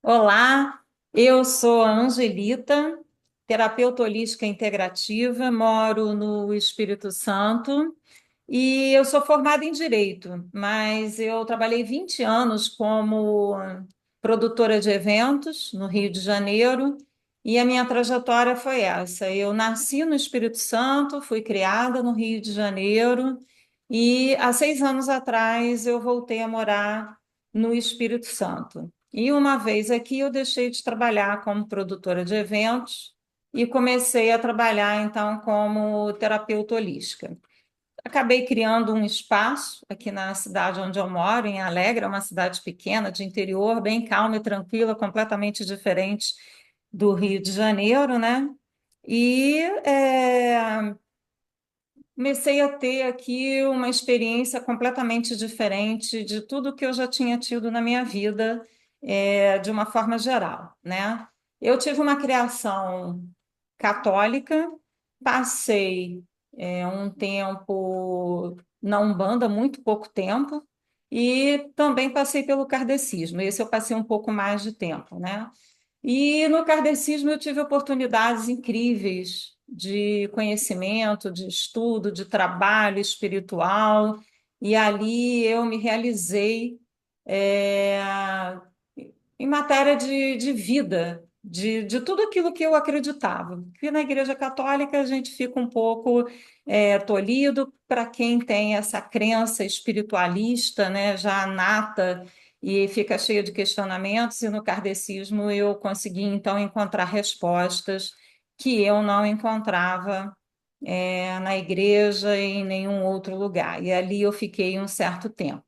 Olá, eu sou a Angelita, terapeuta holística integrativa, moro no Espírito Santo e eu sou formada em Direito, mas eu trabalhei 20 anos como produtora de eventos no Rio de Janeiro e a minha trajetória foi essa. Eu nasci no Espírito Santo, fui criada no Rio de Janeiro e há 6 anos atrás eu voltei a morar no Espírito Santo. E uma vez aqui eu deixei de trabalhar como produtora de eventos e comecei a trabalhar então como terapeuta holística. Acabei criando um espaço aqui na cidade onde eu moro, em Alegre, é uma cidade pequena de interior, bem calma e tranquila, completamente diferente do Rio de Janeiro, né? E comecei a ter aqui uma experiência completamente diferente de tudo que eu já tinha tido na minha vida, de uma forma geral, né? Eu tive uma criação católica, passei um tempo na Umbanda, muito pouco tempo, e também passei pelo kardecismo. Esse eu passei um pouco mais de tempo, né? E no kardecismo eu tive oportunidades incríveis de conhecimento, de estudo, de trabalho espiritual, e ali eu me realizei é, em matéria de vida, de tudo aquilo que eu acreditava. Porque na Igreja Católica a gente fica um pouco tolhido para quem tem essa crença espiritualista, né, já nata e fica cheia de questionamentos, e no kardecismo eu consegui então encontrar respostas que eu não encontrava na igreja e em nenhum outro lugar. E ali eu fiquei um certo tempo.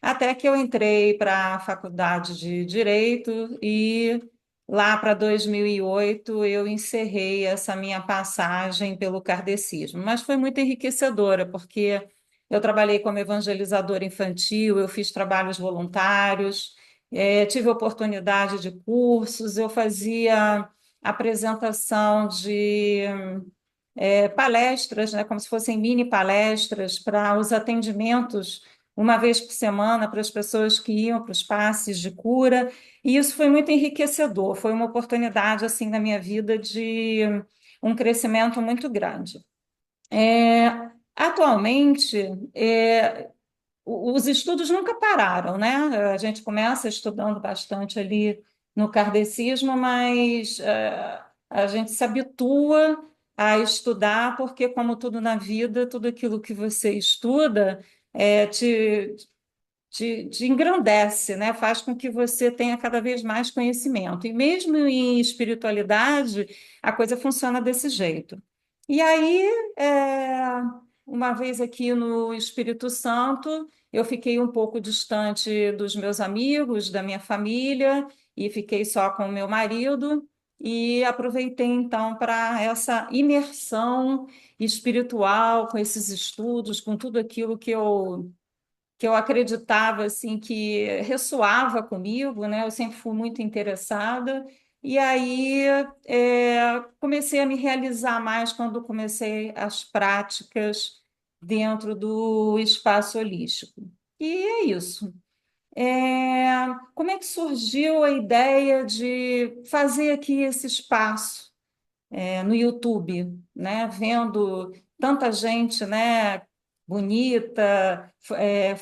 Até que eu entrei para a faculdade de Direito e lá para 2008 eu encerrei essa minha passagem pelo kardecismo. Mas foi muito enriquecedora, porque eu trabalhei como evangelizadora infantil, eu fiz trabalhos voluntários, tive oportunidade de cursos, eu fazia apresentação de palestras, né, como se fossem mini palestras para os atendimentos uma vez por semana para as pessoas que iam para os passes de cura, e isso foi muito enriquecedor, foi uma oportunidade assim na minha vida de um crescimento muito grande. É, atualmente, os estudos nunca pararam, né? A gente começa estudando bastante ali no kardecismo, mas a gente se habitua a estudar, porque, como tudo na vida, tudo aquilo que você estuda te engrandece, né? Faz com que você tenha cada vez mais conhecimento. E mesmo em espiritualidade, a coisa funciona desse jeito. E aí, uma vez aqui no Espírito Santo, eu fiquei um pouco distante dos meus amigos, da minha família, e fiquei só com o meu marido. E aproveitei então para essa imersão espiritual, com esses estudos, com tudo aquilo que eu acreditava assim que ressoava comigo, né? Eu sempre fui muito interessada e aí comecei a me realizar mais quando comecei as práticas dentro do espaço holístico. E é isso. Como é que surgiu a ideia de fazer aqui esse espaço? No YouTube, né? Vendo tanta gente, né? Bonita,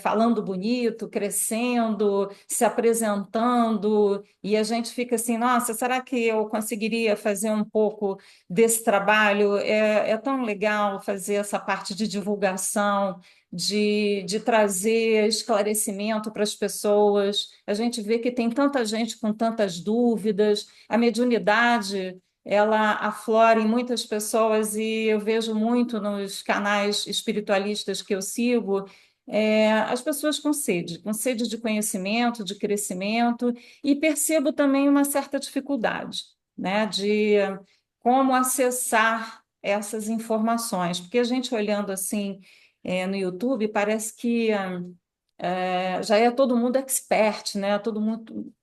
falando bonito, crescendo, se apresentando, e a gente fica assim, nossa, será que eu conseguiria fazer um pouco desse trabalho? É tão legal fazer essa parte de divulgação, de trazer esclarecimento para as pessoas. A gente vê que tem tanta gente com tantas dúvidas, a mediunidade ela aflora em muitas pessoas e eu vejo muito nos canais espiritualistas que eu sigo, as pessoas com sede de conhecimento, de crescimento, e percebo também uma certa dificuldade, né, de como acessar essas informações, porque a gente olhando assim, no YouTube, parece que já é todo mundo expert, né? Todo mundo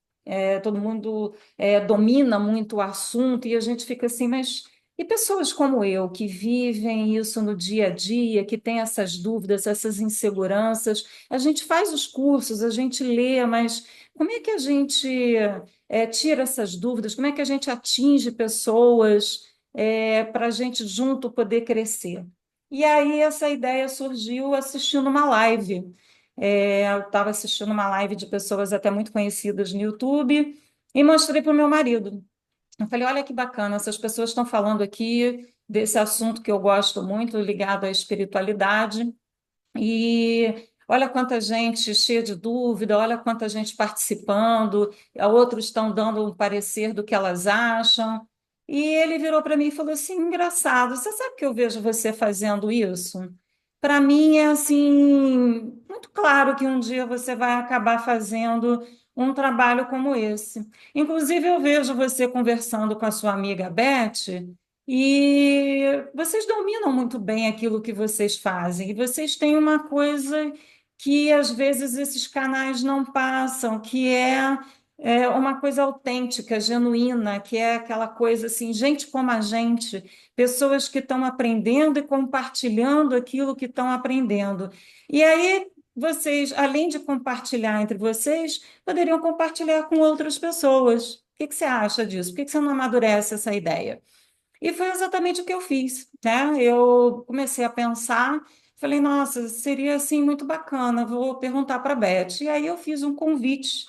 domina muito o assunto e a gente fica assim, mas E pessoas como eu, que vivem isso no dia a dia, que têm essas dúvidas, essas inseguranças, a gente faz os cursos, a gente lê, mas como é que a gente tira essas dúvidas? Como é que a gente atinge pessoas para a gente junto poder crescer? E aí essa ideia surgiu assistindo uma live. Eu estava assistindo uma live de pessoas até muito conhecidas no YouTube e mostrei para o meu marido. Eu falei, olha que bacana, essas pessoas estão falando aqui desse assunto que eu gosto muito, ligado à espiritualidade, e olha quanta gente cheia de dúvida, olha quanta gente participando, outros estão dando um parecer do que elas acham. E ele virou para mim e falou assim: engraçado, você sabe que eu vejo você fazendo isso? Para mim é assim, muito claro que um dia você vai acabar fazendo um trabalho como esse. Inclusive, eu vejo você conversando com a sua amiga Beth. E vocês dominam muito bem aquilo que vocês fazem, e vocês têm uma coisa que às vezes esses canais não passam, que é uma coisa autêntica, genuína, que é aquela coisa assim, gente como a gente, pessoas que estão aprendendo e compartilhando aquilo que estão aprendendo. E aí vocês, além de compartilhar entre vocês, poderiam compartilhar com outras pessoas. O que que você acha disso? Por que que você não amadurece essa ideia? E foi exatamente o que eu fiz, né? Eu comecei a pensar, falei, nossa, seria assim muito bacana, vou perguntar para a Beth. E aí eu fiz um convite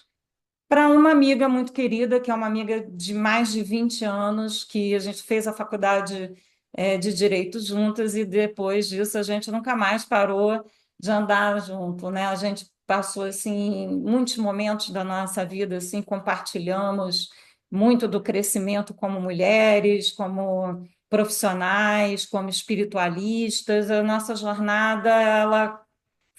para uma amiga muito querida, que é uma amiga de mais de 20 anos, que a gente fez a faculdade, de Direito juntas, e depois disso a gente nunca mais parou de andar junto, né? A gente passou assim muitos momentos da nossa vida assim, compartilhamos muito do crescimento como mulheres, como profissionais, como espiritualistas. A nossa jornada, ela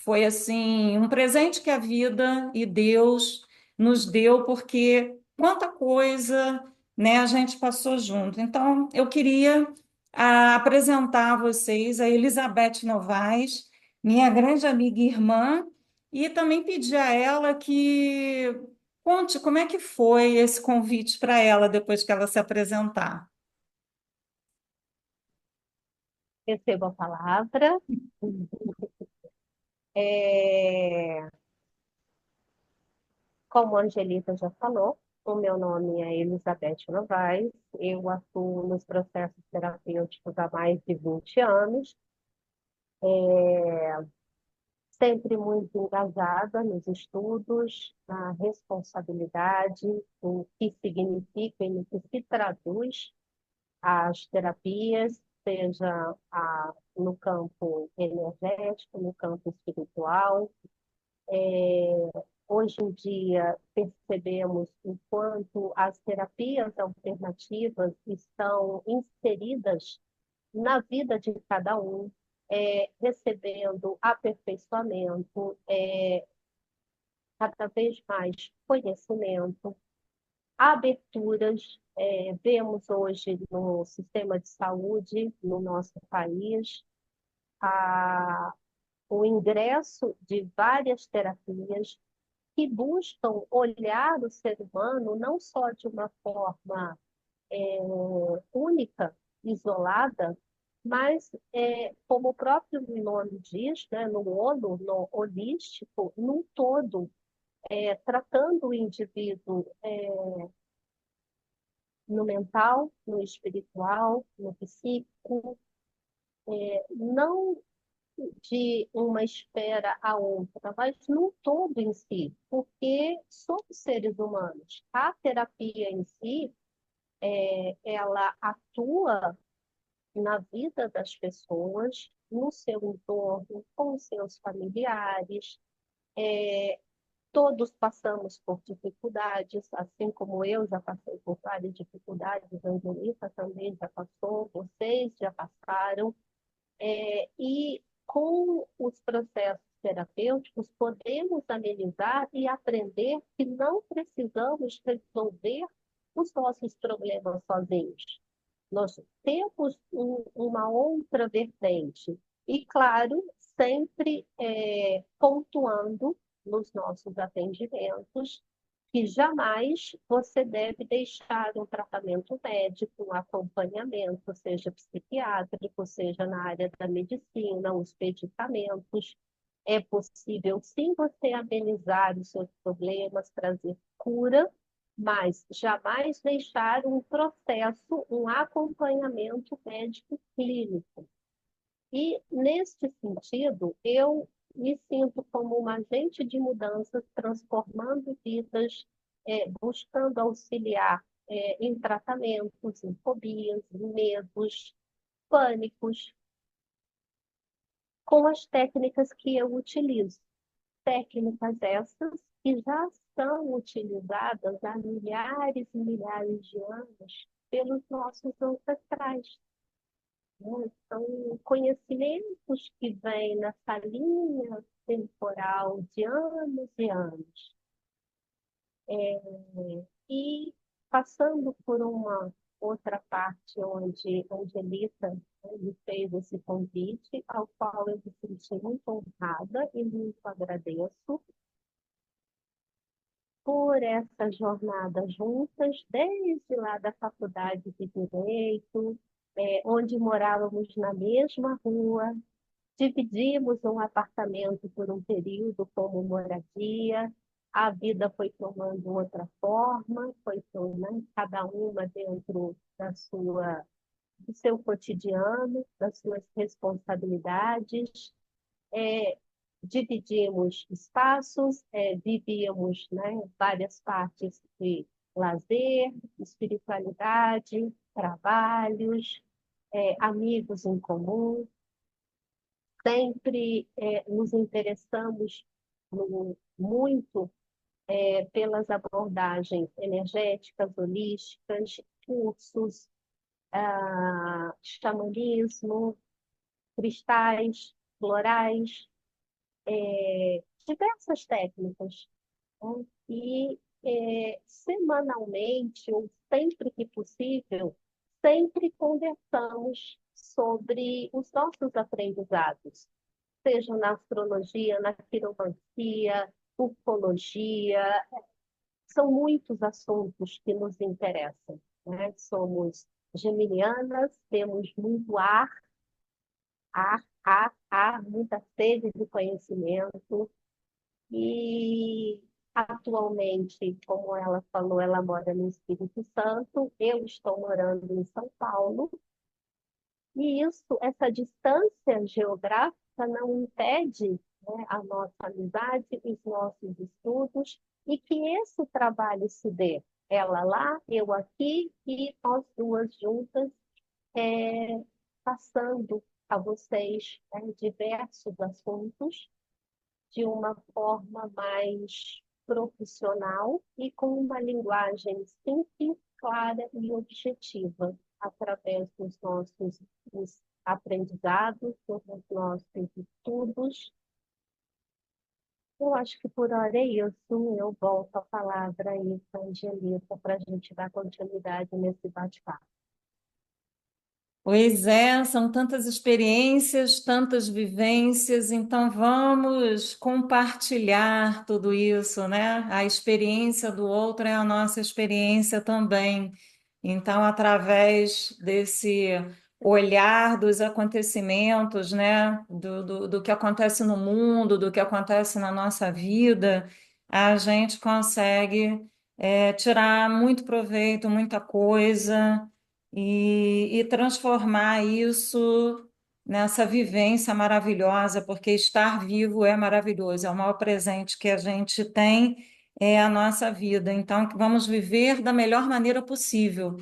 foi assim um presente que a vida e Deus nos deu, porque quanta coisa, né, a gente passou junto. Então, eu queria apresentar a vocês a Elizabeth Novaes, minha grande amiga e irmã, e também pedir a ela que conte como é que foi esse convite para ela depois que ela se apresentar. Recebo a palavra. É, como a Angelita já falou, o meu nome é Elizabeth Novaes, eu atuo nos processos terapêuticos há mais de 20 anos, sempre muito engajada nos estudos, na responsabilidade, o que significa e no que se traduz as terapias, seja no campo energético, no campo espiritual. Hoje em dia, percebemos o quanto as terapias alternativas estão inseridas na vida de cada um, recebendo aperfeiçoamento, cada vez mais conhecimento, aberturas. Vemos hoje no sistema de saúde no nosso país a, o ingresso de várias terapias que buscam olhar o ser humano não só de uma forma única, isolada, mas, como o próprio nome diz, né, no holo, no holístico, num todo, tratando o indivíduo no mental, no espiritual, no psíquico, não de uma esfera a outra, mas no todo em si, porque somos seres humanos. A terapia em si, ela atua na vida das pessoas, no seu entorno, com os seus familiares. Todos passamos por dificuldades, assim como eu já passei por várias dificuldades, a Angelita também já passou, vocês já passaram. E com os processos terapêuticos, podemos amenizar e aprender que não precisamos resolver os nossos problemas sozinhos. Nós temos uma outra vertente. E, claro, sempre pontuando nos nossos atendimentos que jamais você deve deixar um tratamento médico, um acompanhamento, seja psiquiátrico, seja na área da medicina, os medicamentos. É possível, sim, você amenizar os seus problemas, trazer cura, mas jamais deixar um processo, um acompanhamento médico clínico. E, neste sentido, eu me sinto como uma agente de mudanças, transformando vidas, buscando auxiliar em tratamentos, em fobias, em medos, pânicos, com as técnicas que eu utilizo. Técnicas essas que já são utilizadas há milhares e milhares de anos pelos nossos ancestrais, né? São conhecimentos que vêm nessa linha temporal de anos e anos. E passando por uma outra parte onde a Angelita, né, me fez esse convite, ao qual eu me senti muito honrada e muito agradeço por essa jornada juntas, desde lá da Faculdade de Direito, onde morávamos na mesma rua, dividimos um apartamento por um período como moradia, a vida foi tomando outra forma, foi tomando cada uma dentro do seu cotidiano, das suas responsabilidades, é, dividimos espaços, vivíamos, né, várias partes de lazer, espiritualidade, trabalhos, amigos em comum. Sempre nos interessamos muito pelas abordagens energéticas, holísticas, cursos, xamanismo, cristais, florais, diversas técnicas, né? E semanalmente, ou sempre que possível, sempre conversamos sobre os nossos aprendizados, seja na astrologia, na quiromancia, ufologia, são muitos assuntos que nos interessam, né? Somos geminianas, temos muito ar, muita sede de conhecimento, e atualmente, como ela falou, ela mora no Espírito Santo, eu estou morando em São Paulo, e essa distância geográfica não impede, né, a nossa amizade, os nossos estudos, e que esse trabalho se dê. Ela lá, eu aqui, e nós duas juntas, é, passando a vocês, né, diversos assuntos de uma forma mais profissional e com uma linguagem simples, clara e objetiva, através dos aprendizados, dos nossos estudos. Eu acho que por hora é isso. Eu volto a palavra aí para a Angelita para a gente dar continuidade nesse bate-papo. Pois é, são tantas experiências, tantas vivências, então vamos compartilhar tudo isso, né? A experiência do outro é a nossa experiência também. Então, através desse olhar dos acontecimentos, né? Do que acontece no mundo, do que acontece na nossa vida, a gente consegue, tirar muito proveito, muita coisa e transformar isso nessa vivência maravilhosa, porque estar vivo é maravilhoso, é o maior presente que a gente tem, é a nossa vida. Então, vamos viver da melhor maneira possível,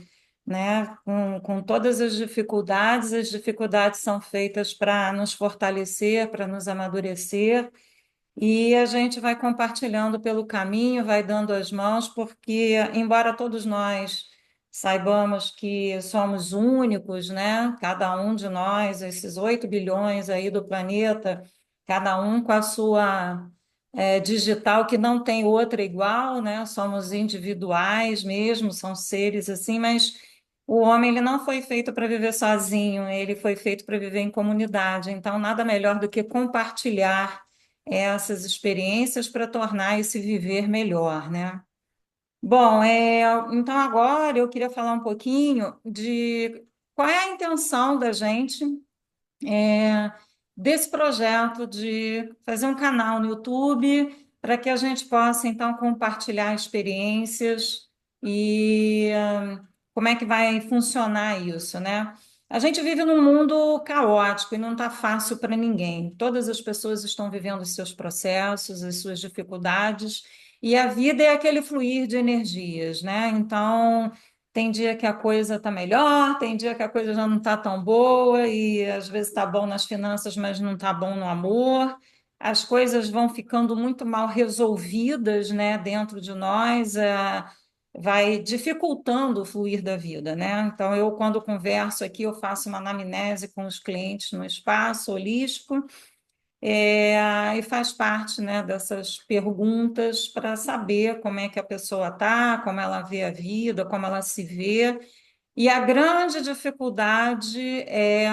né? Com todas as dificuldades são feitas para nos fortalecer, para nos amadurecer. E a gente vai compartilhando pelo caminho, vai dando as mãos, porque, embora todos nós saibamos que somos únicos, né? Cada um de nós, esses 8 bilhões aí do planeta, cada um com a sua digital, que não tem outra igual, né? Somos individuais mesmo, são seres assim, mas o homem ele não foi feito para viver sozinho, ele foi feito para viver em comunidade. Então, nada melhor do que compartilhar essas experiências para tornar esse viver melhor, né? Bom, então agora eu queria falar um pouquinho de qual é a intenção da gente é, desse projeto de fazer um canal no YouTube para que a gente possa, então, compartilhar experiências e como é que vai funcionar isso, né? A gente vive num mundo caótico e não está fácil para ninguém. Todas as pessoas estão vivendo os seus processos, as suas dificuldades, e a vida é aquele fluir de energias, né? Então, tem dia que a coisa está melhor, tem dia que a coisa já não está tão boa, e às vezes está bom nas finanças, mas não está bom no amor. As coisas vão ficando muito mal resolvidas, né, dentro de nós, vai dificultando o fluir da vida, né? Então, eu, quando converso aqui, eu faço uma anamnese com os clientes no espaço holístico, e faz parte, né, dessas perguntas para saber como é que a pessoa está, como ela vê a vida, como ela se vê. E a grande dificuldade é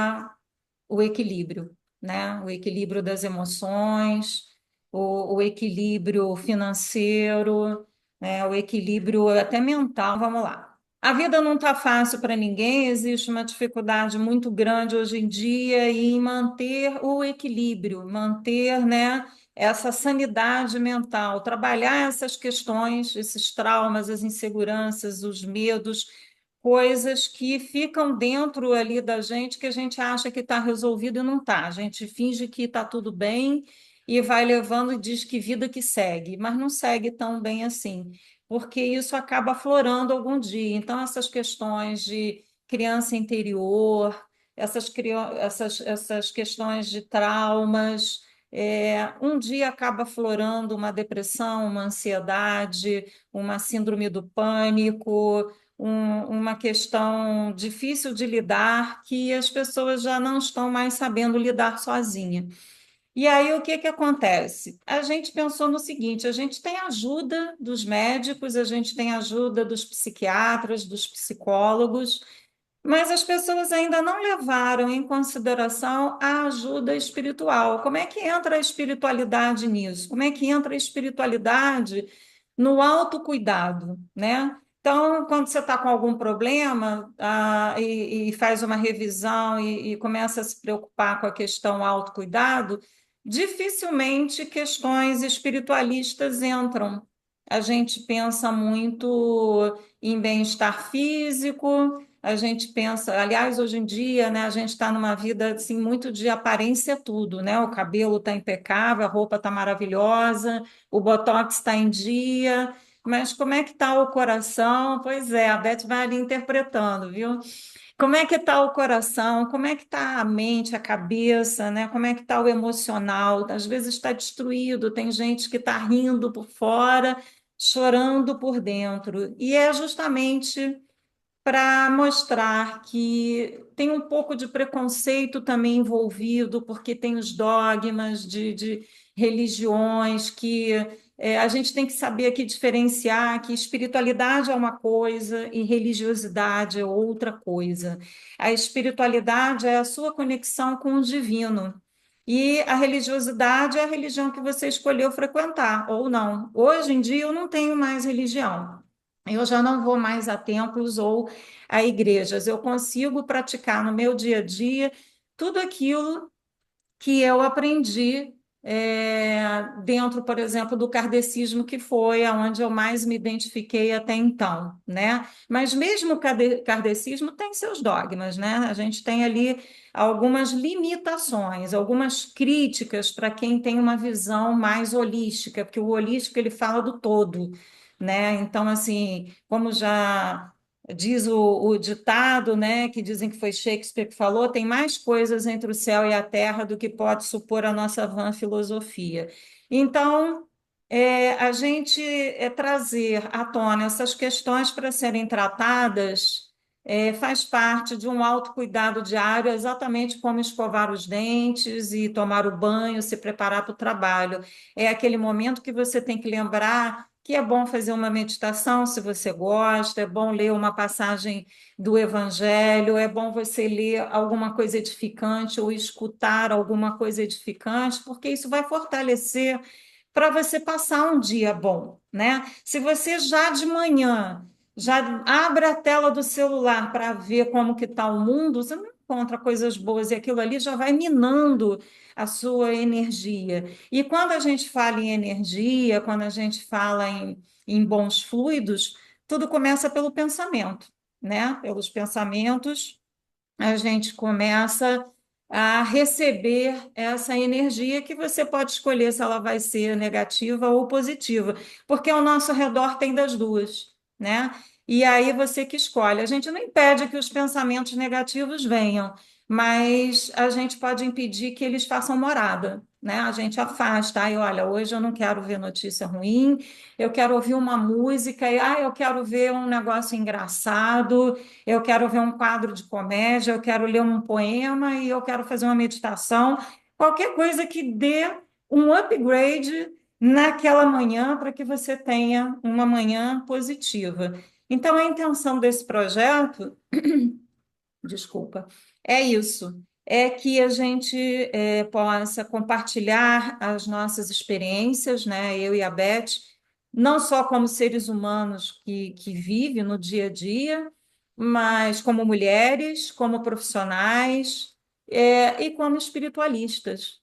o equilíbrio, né? O equilíbrio das emoções, o equilíbrio financeiro, né? O equilíbrio até mental. Vamos lá. A vida não está fácil para ninguém, existe uma dificuldade muito grande hoje em dia em manter o equilíbrio, manter, né, essa sanidade mental, trabalhar essas questões, esses traumas, as inseguranças, os medos, coisas que ficam dentro ali da gente que a gente acha que está resolvido e não está. A gente finge que está tudo bem e vai levando e diz que vida que segue, mas não segue tão bem assim, porque isso acaba aflorando algum dia. Então, essas questões de criança interior, essas questões de traumas, um dia acaba aflorando uma depressão, uma ansiedade, uma síndrome do pânico, uma questão difícil de lidar, que as pessoas já não estão mais sabendo lidar sozinha. E aí o que que acontece? A gente pensou no seguinte: a gente tem ajuda dos médicos, a gente tem ajuda dos psiquiatras, dos psicólogos, mas as pessoas ainda não levaram em consideração a ajuda espiritual. Como é que entra a espiritualidade nisso? Como é que entra a espiritualidade no autocuidado, né? Então, quando você está com algum problema, e faz uma revisão e começa a se preocupar com a questão autocuidado, dificilmente questões espiritualistas entram. A gente pensa muito em bem-estar físico, a gente pensa, aliás, hoje em dia, né, a gente está numa vida assim muito de aparência tudo, né? O cabelo está impecável, a roupa está maravilhosa, o botox está em dia, mas como é que está o coração? Pois é, a Beth vai ali interpretando, viu? Como é que está o coração? Como é que está a mente, a cabeça, né? Como é que está o emocional? Às vezes está destruído, tem gente que está rindo por fora, chorando por dentro. E é justamente para mostrar que tem um pouco de preconceito também envolvido, porque tem os dogmas de religiões que a gente tem que saber aqui diferenciar que espiritualidade é uma coisa e religiosidade é outra coisa. A espiritualidade é a sua conexão com o divino. E a religiosidade é a religião que você escolheu frequentar, ou não. Hoje em dia eu não tenho mais religião. Eu já não vou mais a templos ou a igrejas. Eu consigo praticar no meu dia a dia tudo aquilo que eu aprendi dentro, por exemplo, do kardecismo, que foi aonde eu mais me identifiquei até então, né? Mas mesmo o kardecismo tem seus dogmas, né? A gente tem ali algumas limitações, algumas críticas para quem tem uma visão mais holística, porque o holístico ele fala do todo, né? Então, assim, como já diz o ditado, né, que dizem que foi Shakespeare que falou, tem mais coisas entre o céu e a terra do que pode supor a nossa vã filosofia. Então, a gente trazer à tona essas questões para serem tratadas faz parte de um autocuidado diário, exatamente como escovar os dentes e tomar o banho, se preparar para o trabalho. É aquele momento que você tem que lembrar que é bom fazer uma meditação se você gosta, é bom ler uma passagem do Evangelho, é bom você ler alguma coisa edificante ou escutar alguma coisa edificante, porque isso vai fortalecer para você passar um dia bom, né? Se você já de manhã já abre a tela do celular para ver como que está o mundo, você não encontra coisas boas e aquilo ali já vai minando a sua energia. E quando a gente fala em energia, quando a gente fala em bons fluidos, tudo começa pelo pensamento, né? Pelos pensamentos a gente começa a receber essa energia que você pode escolher se ela vai ser negativa ou positiva, porque ao nosso redor tem das duas, né? E aí você que escolhe. A gente não impede que os pensamentos negativos venham, mas a gente pode impedir que eles façam morada, né? A gente afasta. Ai, olha, hoje eu não quero ver notícia ruim, eu quero ouvir uma música, e eu quero ver um negócio engraçado, eu quero ver um quadro de comédia, eu quero ler um poema e eu quero fazer uma meditação, qualquer coisa que dê um upgrade naquela manhã para que você tenha uma manhã positiva. Então, a intenção desse projeto, desculpa, é isso, é que a gente possa compartilhar as nossas experiências, né? Eu e a Beth, não só como seres humanos que vivem no dia a dia, mas como mulheres, como profissionais, e como espiritualistas.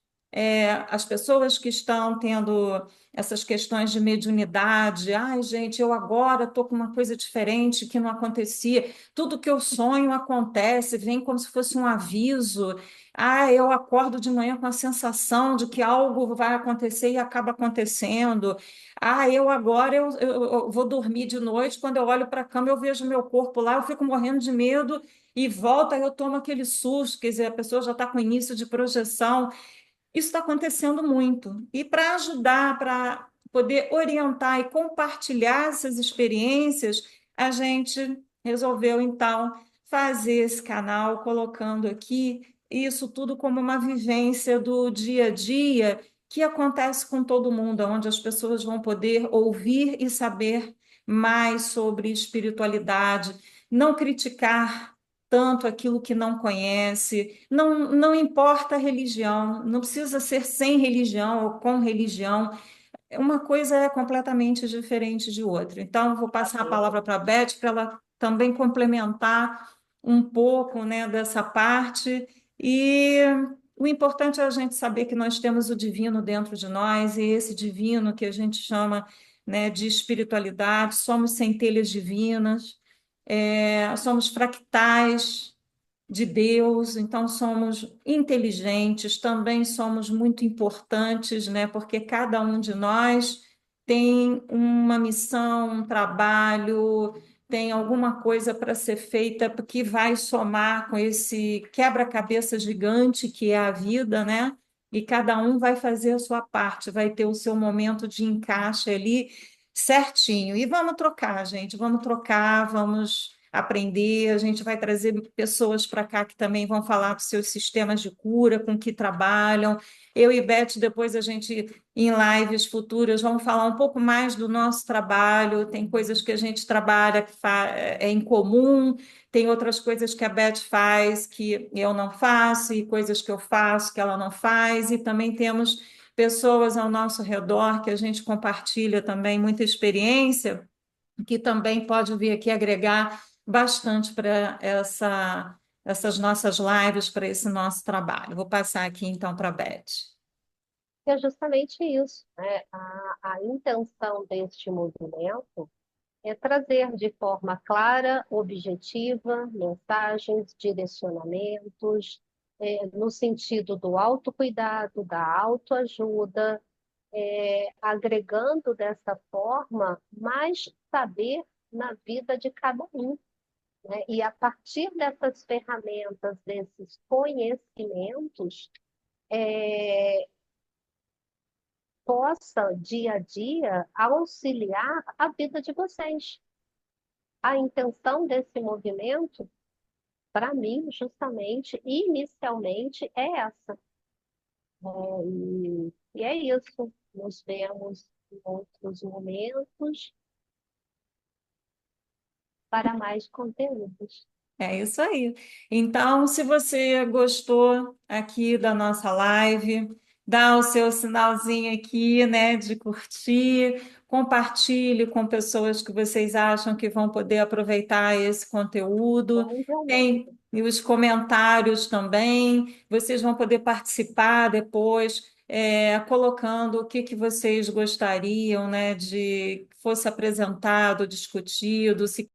As pessoas que estão tendo essas questões de mediunidade, ai, gente, eu agora estou com uma coisa diferente que não acontecia. Tudo que eu sonho acontece, vem como se fosse um aviso. Eu acordo de manhã com a sensação de que algo vai acontecer e acaba acontecendo. Eu agora eu vou dormir de noite, quando eu olho para a cama, eu vejo meu corpo lá, eu fico morrendo de medo e volta, eu tomo aquele susto, quer dizer, a pessoa já está com início de projeção. Isso está acontecendo muito. E para ajudar, para poder orientar e compartilhar essas experiências, a gente resolveu, então, fazer esse canal, colocando aqui isso tudo como uma vivência do dia a dia que acontece com todo mundo, onde as pessoas vão poder ouvir e saber mais sobre espiritualidade, não criticar tanto aquilo que não conhece, não importa a religião, não precisa ser sem religião ou com religião, uma coisa é completamente diferente de outra. Então, vou passar a palavra para a Beth para ela também complementar um pouco, né, dessa parte. E o importante é a gente saber que nós temos o divino dentro de nós, e esse divino que a gente chama, né, de espiritualidade, somos centelhas divinas, somos fractais de Deus, então somos inteligentes, também somos muito importantes, né? Porque cada um de nós tem uma missão, um trabalho, tem alguma coisa para ser feita que vai somar com esse quebra-cabeça gigante que é a vida, né? E cada um vai fazer a sua parte, vai ter o seu momento de encaixe ali certinho. E vamos trocar, gente, vamos trocar, vamos aprender. A gente vai trazer pessoas para cá que também vão falar dos seus sistemas de cura, com que trabalham. Eu e Beth, depois a gente, em lives futuras, vamos falar um pouco mais do nosso trabalho. Tem coisas que a gente trabalha que é em comum, tem outras coisas que a Beth faz que eu não faço, e coisas que eu faço que ela não faz, e também temos pessoas ao nosso redor que a gente compartilha também muita experiência, que também pode vir aqui agregar bastante para essas nossas lives, para esse nosso trabalho. Vou passar aqui então para a Beth. É justamente isso, né? A intenção deste movimento é trazer de forma clara, objetiva, mensagens, direcionamentos, no sentido do autocuidado, da autoajuda, agregando dessa forma mais saber na vida de cada um, né? E a partir dessas ferramentas, desses conhecimentos, é, possa, dia a dia, auxiliar a vida de vocês. A intenção desse movimento, para mim, justamente, inicialmente, é essa. E é isso. Nos vemos em outros momentos para mais conteúdos. É isso aí. Então, se você gostou aqui da nossa live, dá o seu sinalzinho aqui, né, de curtir, compartilhe com pessoas que vocês acham que vão poder aproveitar esse conteúdo. Bom demais. Tem os comentários também, vocês vão poder participar depois, colocando o que que vocês gostariam, né, de que fosse apresentado, discutido, se